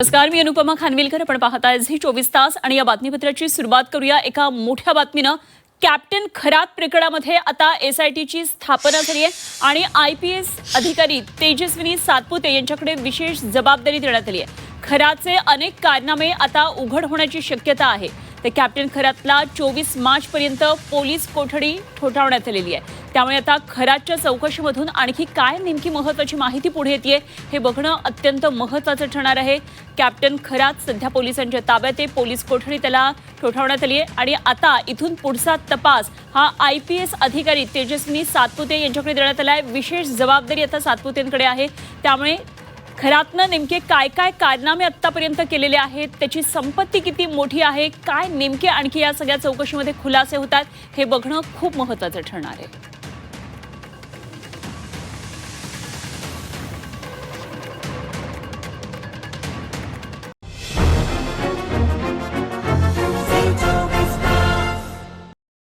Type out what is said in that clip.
नमस्कार, मी अनुपमा खानविलकर. आपण पाहताय झी 24 तास आणि या बातमीपत्राची सुरुवात करूया एका मोठ्या बातमीनं. कॅप्टन खरात प्रकरणामध्ये आता एसआयटीची स्थापना झाली आहे आणि IPS अधिकारी तेजस्विनी सातपुते यांच्याकडे विशेष जबाबदारी देण्यात आली आहे. खरातचे अनेक कारनामे आता उघड होण्याची शक्यता आहे. तर कॅप्टन खरातला 24 मार्चपर्यंत पोलीस कोठडी ठोठावण्यात आलेली आहे. त्यामुळे आता खरातच्या चौकशीमधून आणखी काय नेमकी महत्त्वाची माहिती पुढे येते हे बघणं अत्यंत महत्त्वाचं ठरणार आहे. कॅप्टन खरात सध्या पोलिसांच्या ताब्यात आहे. पोलीस कोठडी त्याला ठोठावण्यात आली आहे आणि आता इथून पुढचा तपास हा IPS अधिकारी तेजस्विनी सातपुते यांच्याकडे देण्यात आला आहे. विशेष जबाबदारी आता सातपुतेंकडे आहे. त्यामुळे खरातनं नेमके काय काय कारनामे आत्तापर्यंत केलेले आहेत, त्याची संपत्ती किती मोठी आहे, काय नेमके आणखी या सगळ्या चौकशीमध्ये खुलासे होतात हे बघणं खूप महत्त्वाचं ठरणार आहे.